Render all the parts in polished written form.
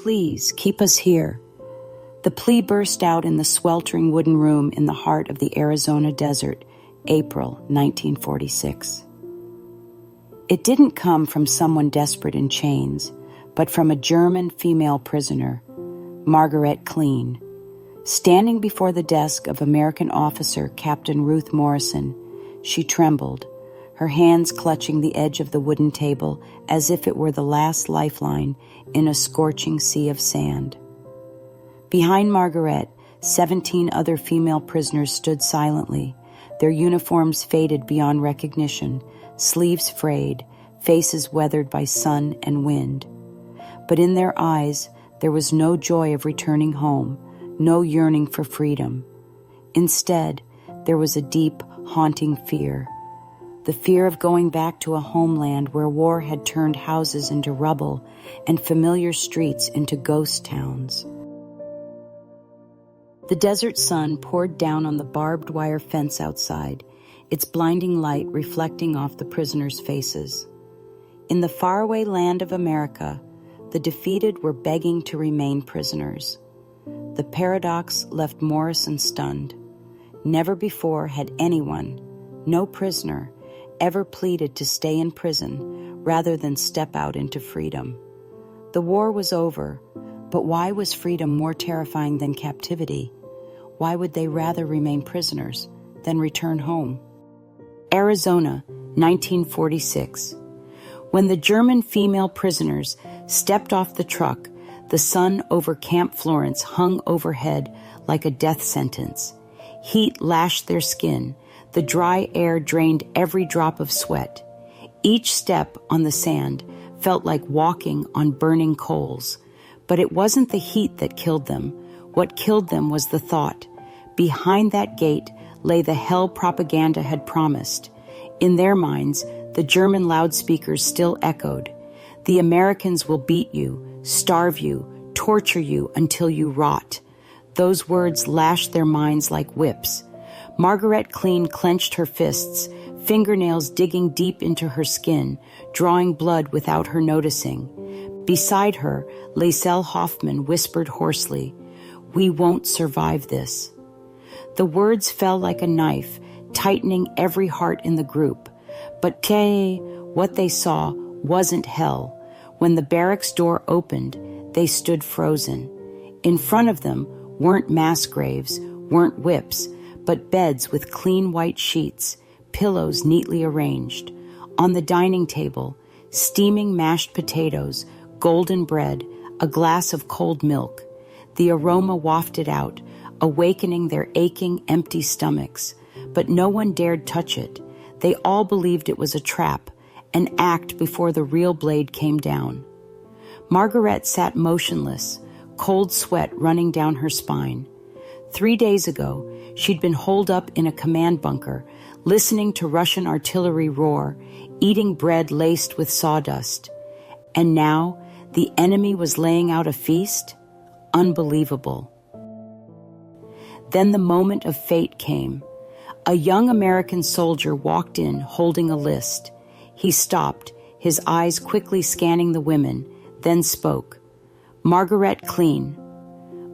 Please, keep us here." The plea burst out in the sweltering wooden room in the heart of the Arizona desert, April 1946. It didn't come from someone desperate in chains, but from a German female prisoner, Margaret Kleen. Standing before the desk of American officer Captain Ruth Morrison, she trembled, her hands clutching the edge of the wooden table as if it were the last lifeline in a scorching sea of sand. Behind Margaret, 17 other female prisoners stood silently, their uniforms faded beyond recognition, sleeves frayed, faces weathered by sun and wind. But in their eyes, there was no joy of returning home, no yearning for freedom. Instead, there was a deep, haunting fear. The fear of going back to a homeland where war had turned houses into rubble and familiar streets into ghost towns. The desert sun poured down on the barbed wire fence outside, its blinding light reflecting off the prisoners' faces. In the faraway land of America, the defeated were begging to remain prisoners. The paradox left Morrison stunned. Never before had anyone, no prisoner, ever pleaded to stay in prison rather than step out into freedom. The war was over, but why was freedom more terrifying than captivity? Why would they rather remain prisoners than return home? Arizona, 1946. When the German female prisoners stepped off the truck, the sun over Camp Florence hung overhead like a death sentence. Heat lashed their skin. The dry air drained every drop of sweat. Each step on the sand felt like walking on burning coals. But it wasn't the heat that killed them. What killed them was the thought. Behind that gate lay the hell propaganda had promised. In their minds, the German loudspeakers still echoed. The Americans will beat you, starve you, torture you until you rot. Those words lashed their minds like whips. Margaret Kleen clenched her fists, fingernails digging deep into her skin, drawing blood without her noticing. Beside her, Lae'Selle Hoffman whispered hoarsely, "We won't survive this." The words fell like a knife, tightening every heart in the group. But what they saw wasn't hell. When the barracks door opened, they stood frozen. In front of them weren't mass graves, weren't whips, but beds with clean white sheets, pillows neatly arranged. On the dining table, steaming mashed potatoes, golden bread, a glass of cold milk. The aroma wafted out, awakening their aching, empty stomachs. But no one dared touch it. They all believed it was a trap, an act before the real blade came down. Margaret sat motionless, cold sweat running down her spine. 3 days ago, she'd been holed up in a command bunker, listening to Russian artillery roar, eating bread laced with sawdust. And now, the enemy was laying out a feast? Unbelievable. Then the moment of fate came. A young American soldier walked in holding a list. He stopped, his eyes quickly scanning the women, then spoke. Margaret Kleen.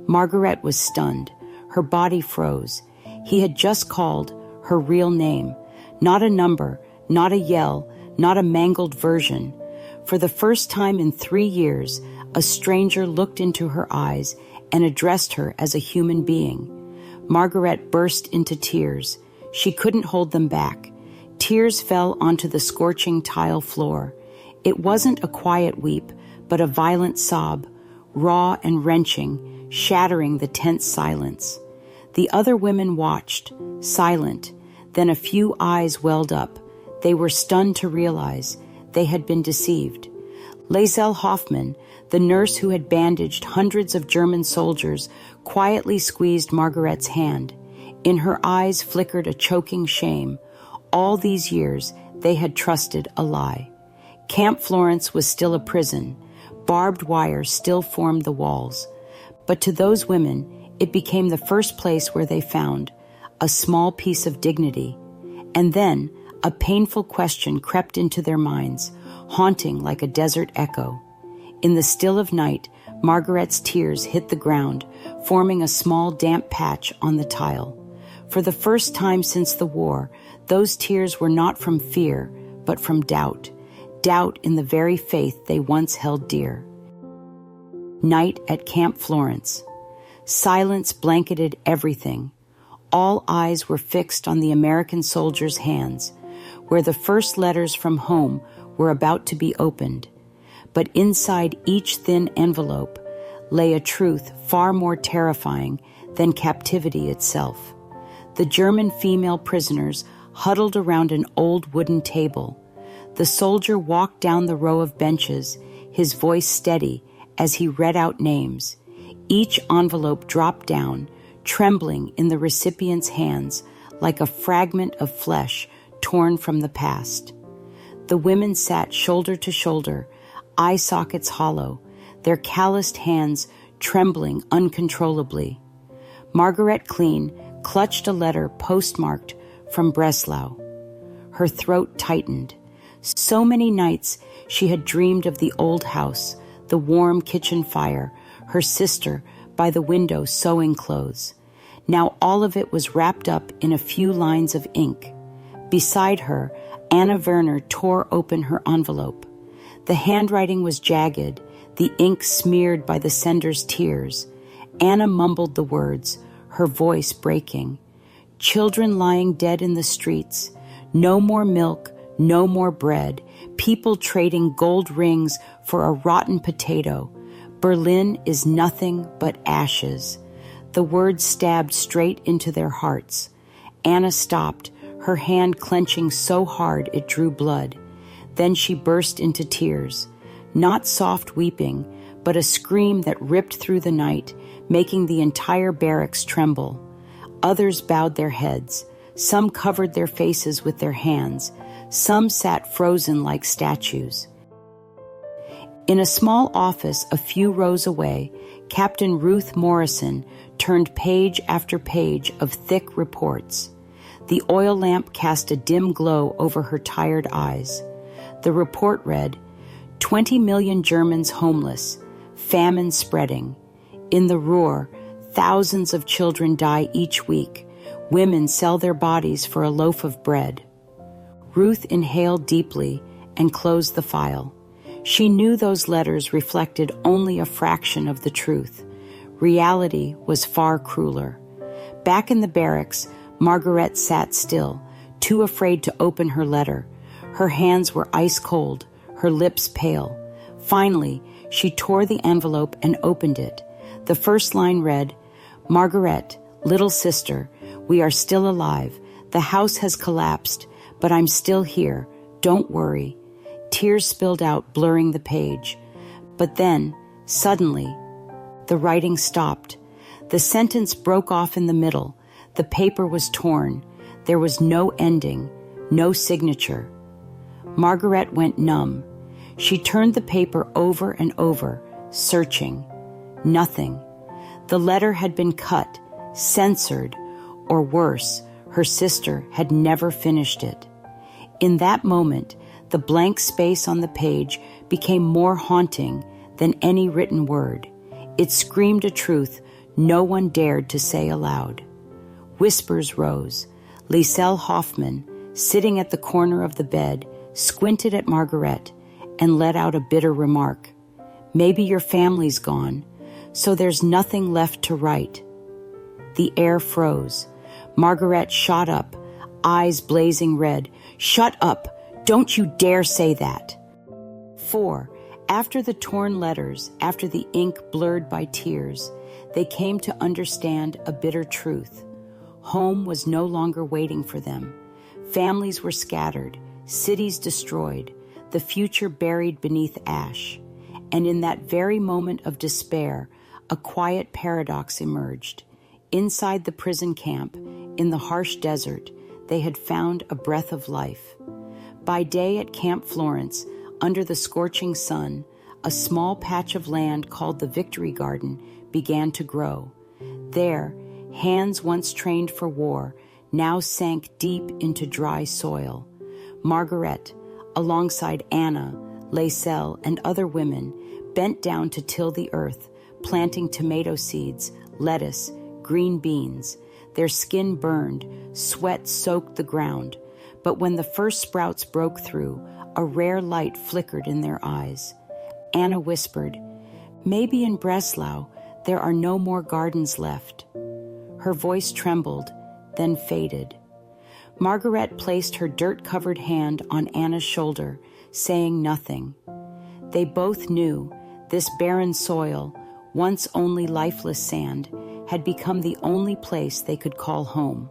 Margaret was stunned. Her body froze. He had just called her real name. Not a number, not a yell, not a mangled version. For the first time in 3 years, a stranger looked into her eyes and addressed her as a human being. Margaret burst into tears. She couldn't hold them back. Tears fell onto the scorching tile floor. It wasn't a quiet weep, but a violent sob, raw and wrenching, shattering the tense silence. The other women watched, silent. Then a few eyes welled up. They were stunned to realize they had been deceived. Lae'Selle Hoffman, the nurse who had bandaged hundreds of German soldiers, quietly squeezed Margaret's hand. In her eyes flickered a choking shame. All these years, they had trusted a lie. Camp Florence was still a prison. Barbed wire still formed the walls. But to those women, it became the first place where they found a small piece of dignity. And then, a painful question crept into their minds, haunting like a desert echo. In the still of night, Margaret's tears hit the ground, forming a small damp patch on the tile. For the first time since the war, those tears were not from fear, but from doubt. Doubt in the very faith they once held dear. Night at Camp Florence. Silence blanketed everything. All eyes were fixed on the American soldiers' hands, where the first letters from home were about to be opened. But inside each thin envelope lay a truth far more terrifying than captivity itself. The German female prisoners huddled around an old wooden table. The soldier walked down the row of benches, his voice steady as he read out names. Each envelope dropped down, trembling in the recipient's hands like a fragment of flesh torn from the past. The women sat shoulder to shoulder, eye sockets hollow, their calloused hands trembling uncontrollably. Margaret Clean clutched a letter postmarked from Breslau. Her throat tightened. So many nights she had dreamed of the old house, the warm kitchen fire, her sister by the window sewing clothes. Now all of it was wrapped up in a few lines of ink. Beside her, Anna Werner tore open her envelope. The handwriting was jagged, the ink smeared by the sender's tears. Anna mumbled the words, her voice breaking. Children lying dead in the streets. No more milk, no more bread. People trading gold rings for a rotten potato. Berlin is nothing but ashes. The words stabbed straight into their hearts. Anna stopped, her hand clenching so hard it drew blood. Then she burst into tears, not soft weeping, but a scream that ripped through the night, making the entire barracks tremble. Others bowed their heads. Some covered their faces with their hands. Some sat frozen like statues. In a small office a few rows away, Captain Ruth Morrison turned page after page of thick reports. The oil lamp cast a dim glow over her tired eyes. The report read, 20 million Germans homeless, famine spreading. In the Ruhr, thousands of children die each week. Women sell their bodies for a loaf of bread. Ruth inhaled deeply and closed the file. She knew those letters reflected only a fraction of the truth. Reality was far crueler. Back in the barracks, Margaret sat still, too afraid to open her letter. Her hands were ice cold, her lips pale. Finally, she tore the envelope and opened it. The first line read, Margaret, little sister, we are still alive. The house has collapsed, but I'm still here. Don't worry. Tears spilled out, blurring the page. But then, suddenly, the writing stopped. The sentence broke off in the middle. The paper was torn. There was no ending, no signature. Margaret went numb. She turned the paper over and over, searching. Nothing. The letter had been cut, censored, or worse, her sister had never finished it. In that moment, the blank space on the page became more haunting than any written word. It screamed a truth no one dared to say aloud. Whispers rose. Liesel Hoffman, sitting at the corner of the bed, squinted at Margaret and let out a bitter remark. Maybe your family's gone, so there's nothing left to write. The air froze. Margaret shot up, eyes blazing red. Shut up! Don't you dare say that. 4. After the torn letters, after the ink blurred by tears, they came to understand a bitter truth. Home was no longer waiting for them. Families were scattered, cities destroyed, the future buried beneath ash. And in that very moment of despair, a quiet paradox emerged. Inside the prison camp, in the harsh desert, they had found a breath of life. By day at Camp Florence, under the scorching sun, a small patch of land called the Victory Garden began to grow. There, hands once trained for war now sank deep into dry soil. Margaret, alongside Anna, Liesel, and other women, bent down to till the earth, planting tomato seeds, lettuce, green beans. Their skin burned, sweat soaked the ground. But when the first sprouts broke through, a rare light flickered in their eyes. Anna whispered, "Maybe in Breslau there are no more gardens left." Her voice trembled, then faded. Margaret placed her dirt-covered hand on Anna's shoulder, saying nothing. They both knew this barren soil, once only lifeless sand, had become the only place they could call home.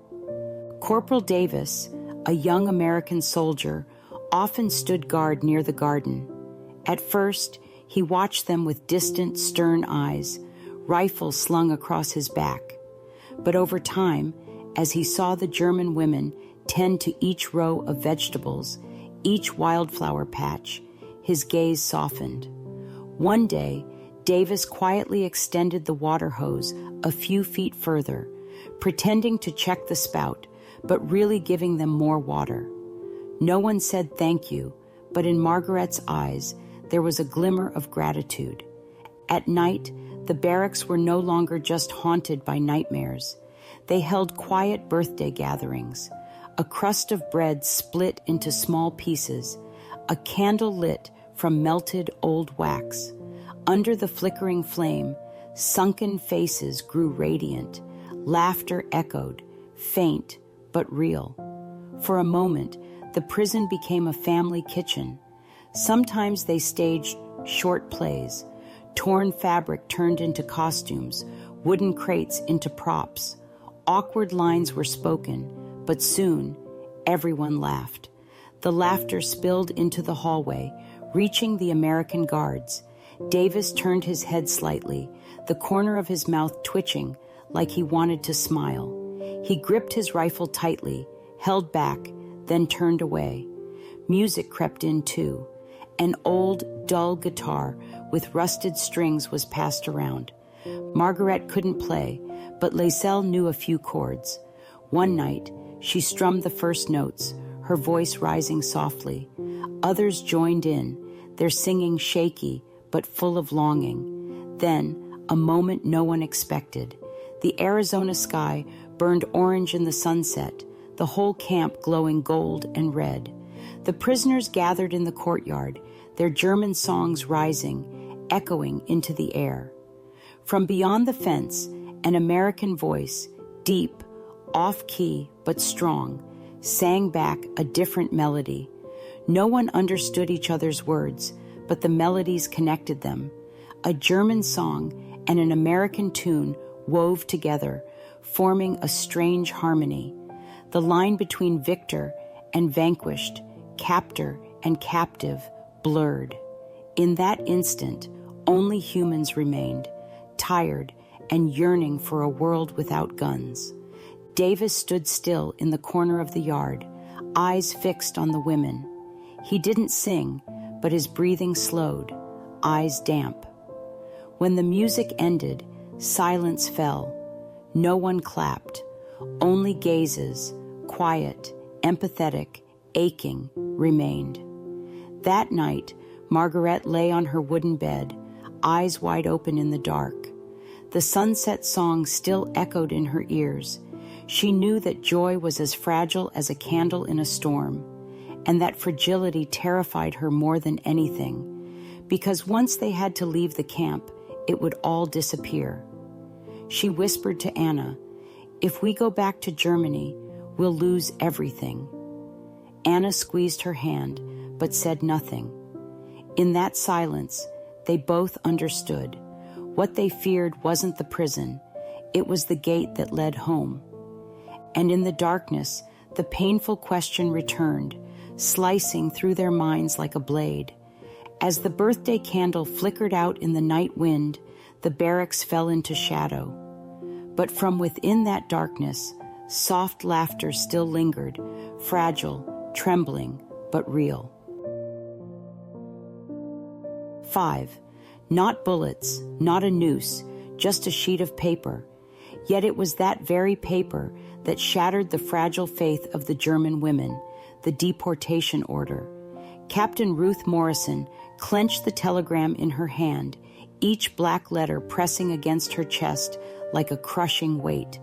Corporal Davis, a young American soldier, often stood guard near the garden. At first, he watched them with distant, stern eyes, rifle slung across his back. But over time, as he saw the German women tend to each row of vegetables, each wildflower patch, his gaze softened. One day, Davis quietly extended the water hose a few feet further, pretending to check the spout, but really giving them more water. No one said thank you, but in Margaret's eyes, there was a glimmer of gratitude. At night, the barracks were no longer just haunted by nightmares. They held quiet birthday gatherings, a crust of bread split into small pieces, a candle lit from melted old wax. Under the flickering flame, sunken faces grew radiant, laughter echoed, faint but real. For a moment, the prison became a family kitchen. Sometimes they staged short plays, torn fabric turned into costumes, wooden crates into props. Awkward lines were spoken, but soon everyone laughed. The laughter spilled into the hallway, reaching the American guards. Davis turned his head slightly, the corner of his mouth twitching like he wanted to smile. He gripped his rifle tightly, held back, then turned away. Music crept in too. An old, dull guitar with rusted strings was passed around. Margaret couldn't play, but Laiselle knew a few chords. One night, she strummed the first notes, her voice rising softly. Others joined in, their singing shaky but full of longing. Then, a moment no one expected. The Arizona sky burned orange in the sunset, the whole camp glowing gold and red. The prisoners gathered in the courtyard, their German songs rising, echoing into the air. From beyond the fence, an American voice, deep, off-key but strong, sang back a different melody. No one understood each other's words, but the melodies connected them. A German song and an American tune wove together, forming a strange harmony. The line between victor and vanquished, captor and captive, blurred. In that instant, only humans remained, tired and yearning for a world without guns. Davis stood still in the corner of the yard, eyes fixed on the women. He didn't sing, but his breathing slowed, eyes damp. When the music ended, silence fell. No one clapped, only gazes, quiet, empathetic, aching, remained. That night, Margaret lay on her wooden bed, eyes wide open in the dark. The sunset song still echoed in her ears. She knew that joy was as fragile as a candle in a storm, and that fragility terrified her more than anything, because once they had to leave the camp, it would all disappear. She whispered to Anna, "If we go back to Germany, we'll lose everything." Anna squeezed her hand, but said nothing. In that silence, they both understood. What they feared wasn't the prison, it was the gate that led home. And in the darkness, the painful question returned, slicing through their minds like a blade. As the birthday candle flickered out in the night wind, the barracks fell into shadow. But from within that darkness, soft laughter still lingered, fragile, trembling, but real. 5. Not bullets, not a noose, just a sheet of paper. Yet it was that very paper that shattered the fragile faith of the German women, the deportation order. Captain Ruth Morrison clenched the telegram in her hand, each black letter pressing against her chest like a crushing weight.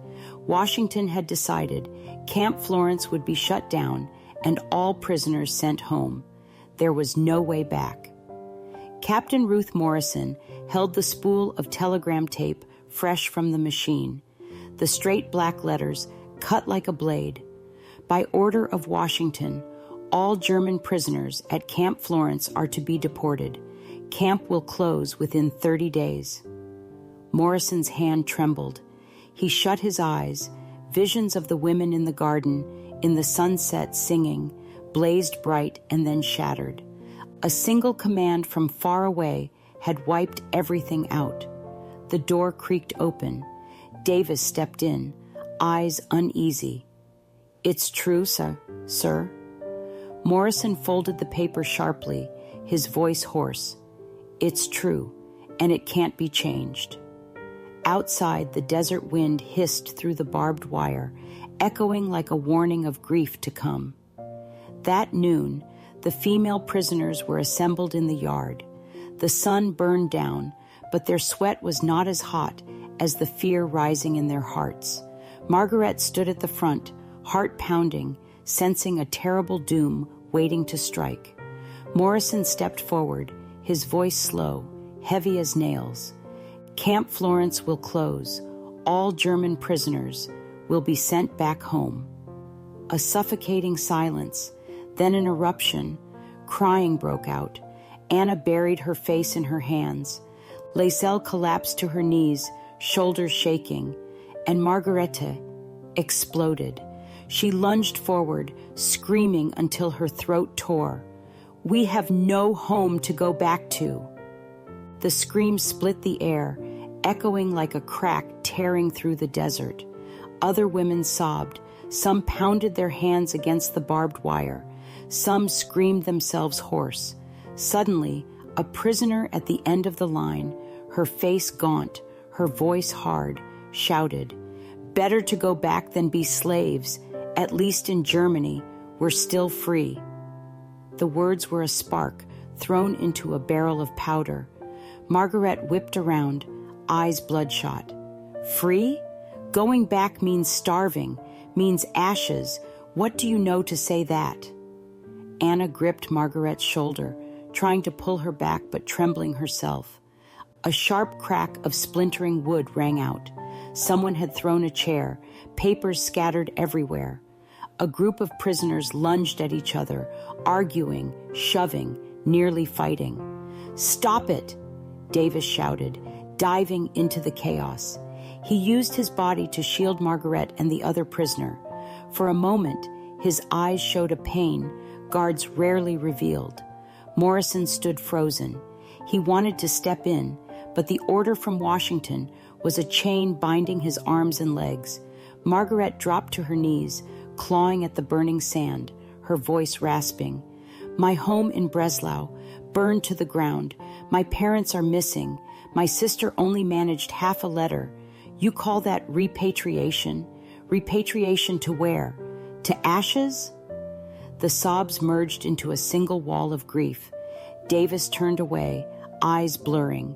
Washington had decided Camp Florence would be shut down and all prisoners sent home. There was no way back. Captain Ruth Morrison held the spool of telegram tape fresh from the machine, the straight black letters cut like a blade. By order of Washington, all German prisoners at Camp Florence are to be deported. Camp will close within 30 days. Morrison's hand trembled. He shut his eyes. Visions of the women in the garden, in the sunset singing, blazed bright and then shattered. A single command from far away had wiped everything out. The door creaked open. Davis stepped in, eyes uneasy. "It's true, sir." Morrison folded the paper sharply, his voice hoarse. "It's true, and it can't be changed." Outside, the desert wind hissed through the barbed wire, echoing like a warning of grief to come. That noon, the female prisoners were assembled in the yard. The sun burned down, but their sweat was not as hot as the fear rising in their hearts. Margaret stood at the front, heart pounding, sensing a terrible doom waiting to strike. Morrison stepped forward, his voice slow, heavy as nails. "Camp Florence will close. All German prisoners will be sent back home." A suffocating silence, then an eruption. Crying broke out. Anna buried her face in her hands. Laiselle collapsed to her knees, shoulders shaking, and Margarete exploded. She lunged forward, screaming until her throat tore. "We have no home to go back to." The scream split the air, echoing like a crack tearing through the desert. Other women sobbed. Some pounded their hands against the barbed wire. Some screamed themselves hoarse. Suddenly, a prisoner at the end of the line, her face gaunt, her voice hard, shouted, "Better to go back than be slaves. At least in Germany, we're still free." The words were a spark thrown into a barrel of powder. Margaret whipped around, eyes bloodshot. "Free? Going back means starving, means ashes. What do you know to say that?" Anna gripped Margaret's shoulder, trying to pull her back but trembling herself. A sharp crack of splintering wood rang out. Someone had thrown a chair, papers scattered everywhere. A group of prisoners lunged at each other, arguing, shoving, nearly fighting. "Stop it!" Davis shouted, diving into the chaos. He used his body to shield Margaret and the other prisoner. For a moment, his eyes showed a pain guards rarely revealed. Morrison stood frozen. He wanted to step in, but the order from Washington was a chain binding his arms and legs. Margaret dropped to her knees, clawing at the burning sand, her voice rasping. "My home in Breslau, burned to the ground. My parents are missing. My sister only managed half a letter. You call that repatriation? Repatriation to where? To ashes?" The sobs merged into a single wall of grief. Davis turned away, eyes blurring.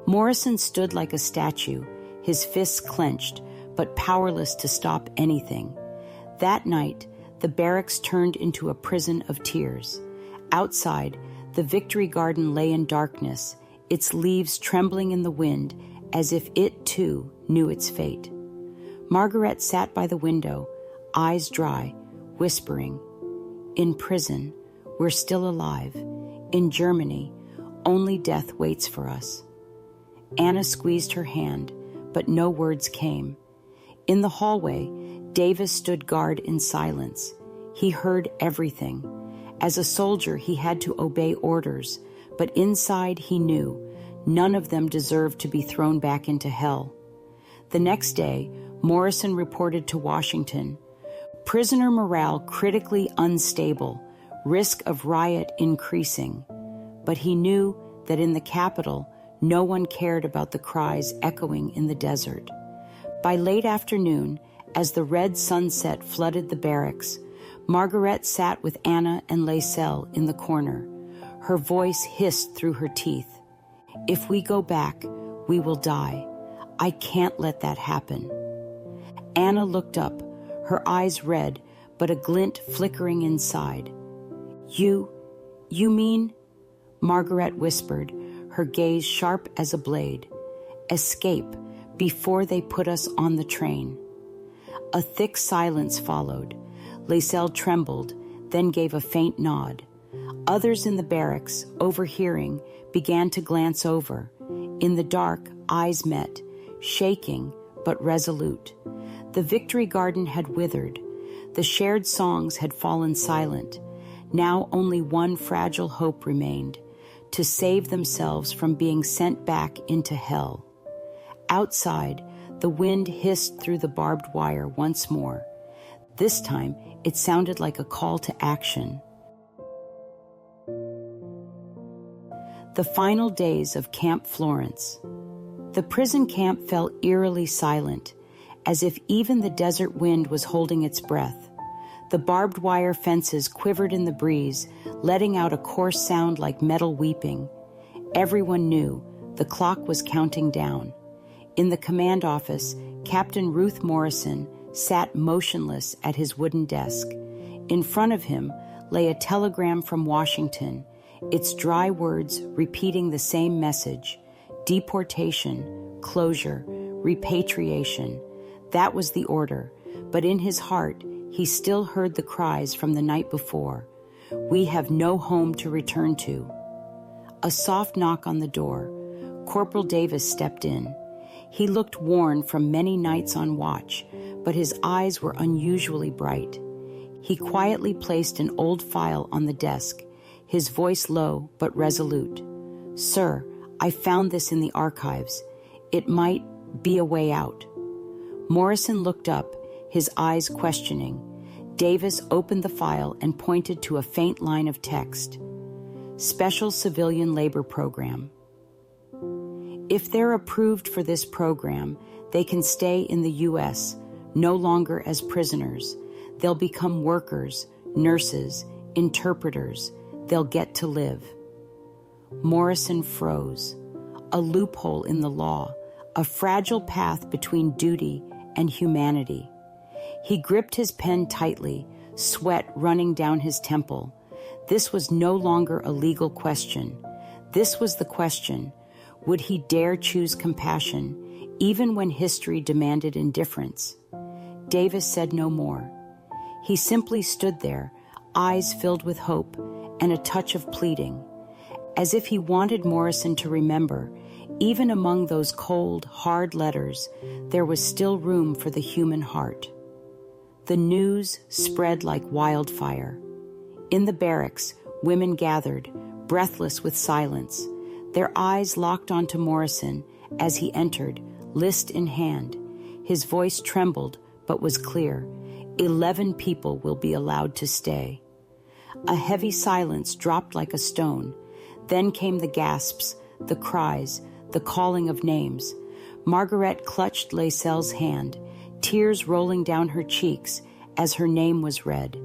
Morrison stood like a statue, his fists clenched, but powerless to stop anything. That night, the barracks turned into a prison of tears. Outside, the Victory Garden lay in darkness, its leaves trembling in the wind as if it, too, knew its fate. Margaret sat by the window, eyes dry, whispering, "In prison, we're still alive. In Germany, only death waits for us." Anna squeezed her hand, but no words came. In the hallway, Davis stood guard in silence. He heard everything. As a soldier, he had to obey orders, but inside he knew none of them deserved to be thrown back into hell. The next day, Morrison reported to Washington, "Prisoner morale critically unstable, risk of riot increasing." But he knew that in the capital, no one cared about the cries echoing in the desert. By late afternoon, as the red sunset flooded the barracks, Margaret sat with Anna and Laiselle in the corner. Her voice hissed through her teeth. "If we go back, we will die. I can't let that happen." Anna looked up, her eyes red, but a glint flickering inside. You mean?" Margaret whispered, her gaze sharp as a blade. "Escape before they put us on the train." A thick silence followed. Lae'celle trembled, then gave a faint nod. Others in the barracks, overhearing, began to glance over. In the dark, eyes met, shaking but resolute. The victory garden had withered. The shared songs had fallen silent. Now only one fragile hope remained, to save themselves from being sent back into hell. Outside, the wind hissed through the barbed wire once more. This time, it sounded like a call to action. The final days of Camp Florence. The prison camp fell eerily silent, as if even the desert wind was holding its breath. The barbed wire fences quivered in the breeze, letting out a coarse sound like metal weeping. Everyone knew the clock was counting down. In the command office, Captain Ruth Morrison sat motionless at his wooden desk. In front of him lay a telegram from Washington, its dry words repeating the same message: deportation, closure, repatriation. That was the order, but in his heart, he still heard the cries from the night before. "We have no home to return to." A soft knock on the door. Corporal Davis stepped in. He looked worn from many nights on watch, but his eyes were unusually bright. He quietly placed an old file on the desk, his voice low but resolute. "Sir, I found this in the archives. It might be a way out." Morrison looked up, his eyes questioning. Davis opened the file and pointed to a faint line of text. "Special Civilian Labor Program. If they're approved for this program, they can stay in the U.S., no longer as prisoners. They'll become workers, nurses, interpreters. They'll get to live." Morrison froze. A loophole in the law, a fragile path between duty and humanity. He gripped his pen tightly, sweat running down his temple. This was no longer a legal question. This was the question: would he dare choose compassion, even when history demanded indifference? Davis said no more. He simply stood there, eyes filled with hope and a touch of pleading, as if he wanted Morrison to remember, even among those cold, hard letters, there was still room for the human heart. The news spread like wildfire. In the barracks, women gathered, breathless with silence. Their eyes locked onto Morrison as he entered, list in hand. His voice trembled, but was clear. 11 people will be allowed to stay. A heavy silence dropped like a stone. Then came the gasps, the cries, the calling of names. Margaret clutched Lae'celle's hand, tears rolling down her cheeks as her name was read.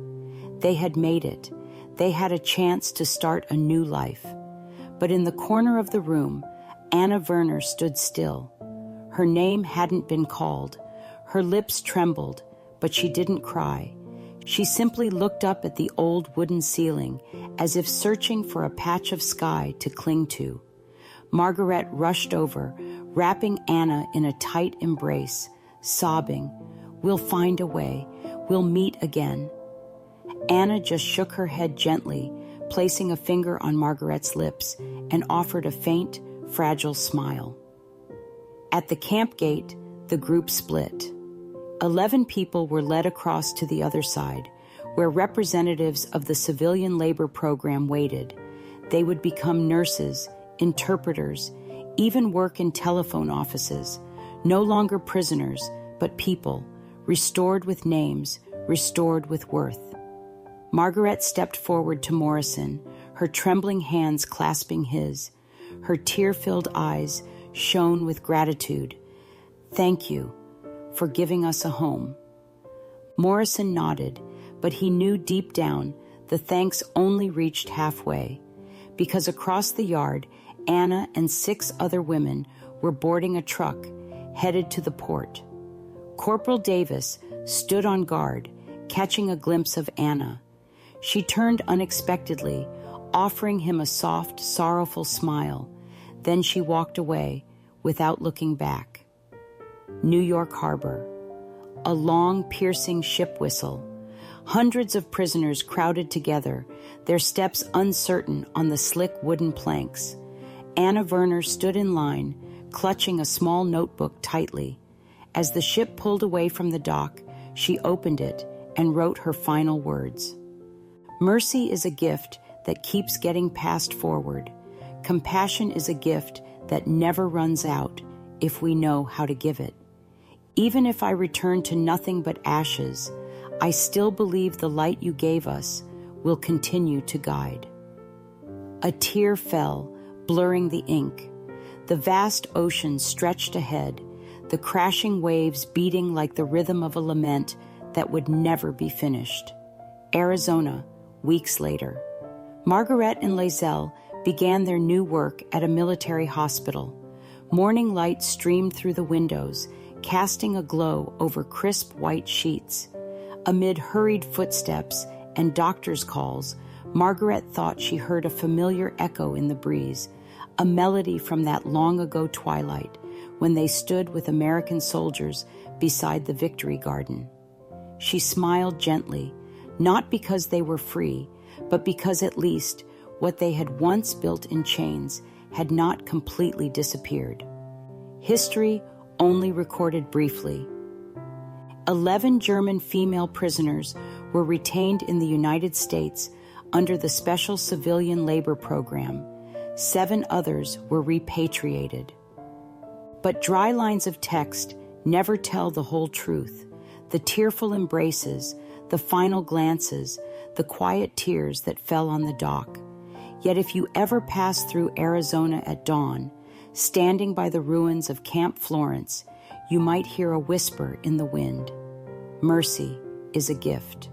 They had made it. They had a chance to start a new life. But in the corner of the room, Anna Werner stood still. Her name hadn't been called. Her lips trembled, but she didn't cry. She simply looked up at the old wooden ceiling, as if searching for a patch of sky to cling to. Margaret rushed over, wrapping Anna in a tight embrace, sobbing, "We'll find a way. We'll meet again." Anna just shook her head gently, placing a finger on Margaret's lips, and offered a faint, fragile smile. At the camp gate, the group split. 11 people were led across to the other side, where representatives of the civilian labor program waited. They would become nurses, interpreters, even work in telephone offices, no longer prisoners, but people, restored with names, restored with worth. Margaret stepped forward to Morrison, her trembling hands clasping his. Her tear-filled eyes shone with gratitude. "Thank you for giving us a home." Morrison nodded, but he knew deep down the thanks only reached halfway. because across the yard, Anna and 6 other women were boarding a truck headed to the port. Corporal Davis stood on guard, catching a glimpse of Anna. She turned unexpectedly, offering him a soft, sorrowful smile. Then she walked away without looking back. New York Harbor. A long, piercing ship whistle. Hundreds of prisoners crowded together, their steps uncertain on the slick wooden planks. Anna Werner stood in line, clutching a small notebook tightly. As the ship pulled away from the dock, she opened it and wrote her final words. Mercy is a gift that keeps getting passed forward. Compassion is a gift that never runs out if we know how to give it. Even if I return to nothing but ashes, I still believe the light you gave us will continue to guide. A tear fell, blurring the ink. The vast ocean stretched ahead, the crashing waves beating like the rhythm of a lament that would never be finished. Arizona, weeks later. Margaret and Lae'zel began their new work at a military hospital. Morning light streamed through the windows, casting a glow over crisp white sheets. Amid hurried footsteps and doctor's calls, Margaret thought she heard a familiar echo in the breeze, a melody from that long-ago twilight when they stood with American soldiers beside the Victory Garden. She smiled gently, not because they were free, but because at least what they had once built in chains had not completely disappeared. History only recorded briefly. 11 German female prisoners were retained in the United States under the Special Civilian Labor Program. 7 others were repatriated. But dry lines of text never tell the whole truth. The tearful embraces, the final glances, the quiet tears that fell on the dock. Yet if you ever pass through Arizona at dawn, standing by the ruins of Camp Florence, you might hear a whisper in the wind. Mercy is a gift.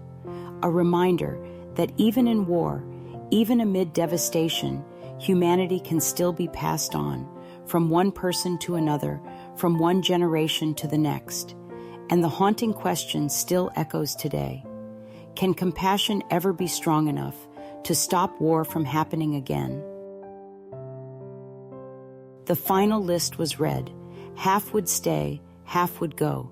A reminder that even in war, even amid devastation, humanity can still be passed on, from one person to another, from one generation to the next. And the haunting question still echoes today. Can compassion ever be strong enough to stop war from happening again? The final list was read. Half would stay, half would go.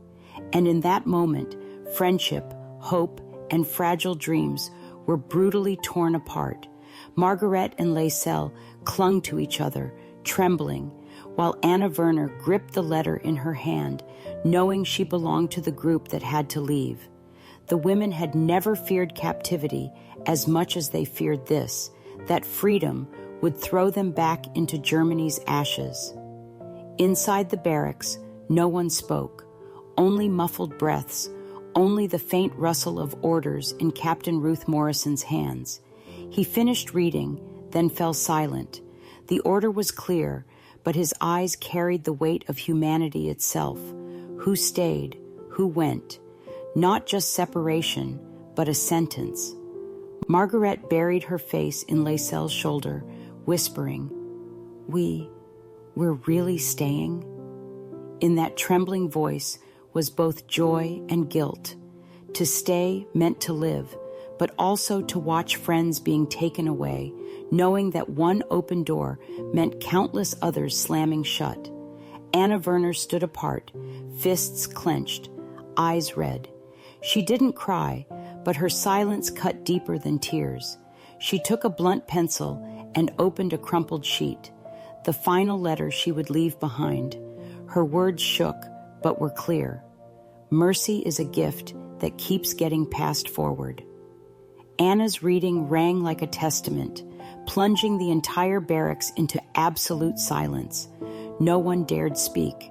And in that moment, friendship, hope, and fragile dreams were brutally torn apart. Margaret and Lae'zel clung to each other, trembling, while Anna Werner gripped the letter in her hand, knowing she belonged to the group that had to leave. The women had never feared captivity as much as they feared this, that freedom would throw them back into Germany's ashes. Inside the barracks, no one spoke, only muffled breaths, only the faint rustle of orders in Captain Ruth Morrison's hands. He finished reading, then fell silent. The order was clear, but his eyes carried the weight of humanity itself. Who stayed? Who went? Not just separation, but a sentence. Margaret buried her face in Lae'zel's shoulder, whispering, We're really staying? In that trembling voice was both joy and guilt. To stay meant to live, but also to watch friends being taken away, knowing that one open door meant countless others slamming shut. Anna Werner stood apart, fists clenched, eyes red. She didn't cry, but her silence cut deeper than tears. She took a blunt pencil and opened a crumpled sheet, the final letter she would leave behind. Her words shook, but were clear. Mercy is a gift that keeps getting passed forward. Anna's reading rang like a testament, plunging the entire barracks into absolute silence. No one dared speak.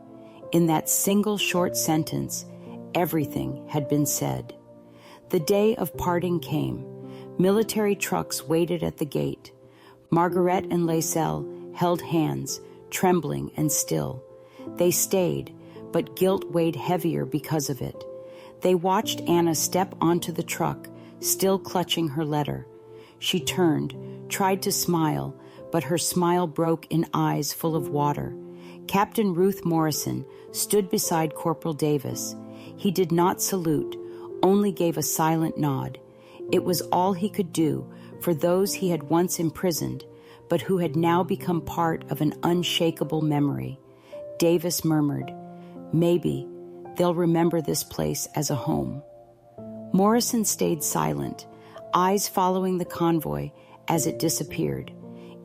In that single short sentence, everything had been said. The day of parting came. Military trucks waited at the gate. Margaret and Lae'zel held hands, trembling and still. They stayed, but guilt weighed heavier because of it. They watched Anna step onto the truck, still clutching her letter. She turned, tried to smile, but her smile broke in eyes full of water. Captain Ruth Morrison stood beside Corporal Davis. He did not salute, only gave a silent nod. It was all he could do for those he had once imprisoned, but who had now become part of an unshakable memory. Davis murmured, "Maybe they'll remember this place as a home." Morrison stayed silent, eyes following the convoy as it disappeared.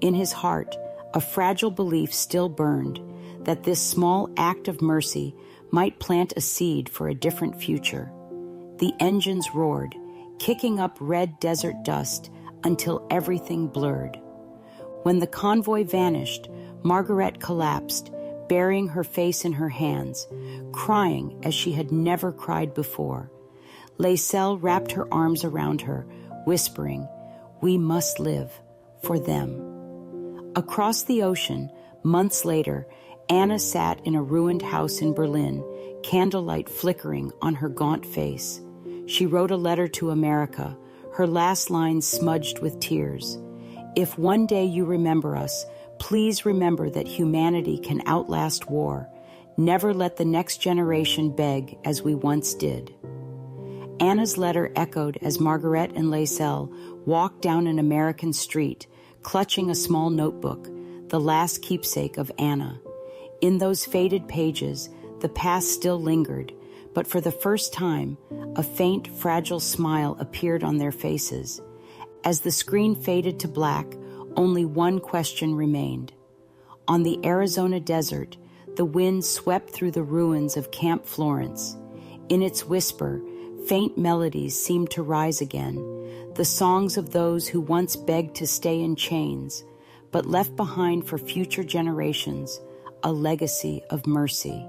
In his heart, a fragile belief still burned that this small act of mercy might plant a seed for a different future. The engines roared, kicking up red desert dust until everything blurred. When the convoy vanished, Margaret collapsed, burying her face in her hands, crying as she had never cried before. Laiselle wrapped her arms around her, whispering, "We must live for them." Across the ocean, months later, Anna sat in a ruined house in Berlin, candlelight flickering on her gaunt face. She wrote a letter to America, her last lines smudged with tears. "If one day you remember us, please remember that humanity can outlast war. Never let the next generation beg as we once did." Anna's letter echoed as Margaret and Laiselle walked down an American street, clutching a small notebook, the last keepsake of Anna. In those faded pages, the past still lingered, but for the first time, a faint, fragile smile appeared on their faces. As the screen faded to black, only one question remained. On the Arizona desert, the wind swept through the ruins of Camp Florence. In its whisper, faint melodies seemed to rise again, the songs of those who once begged to stay in chains, but left behind for future generations a legacy of mercy.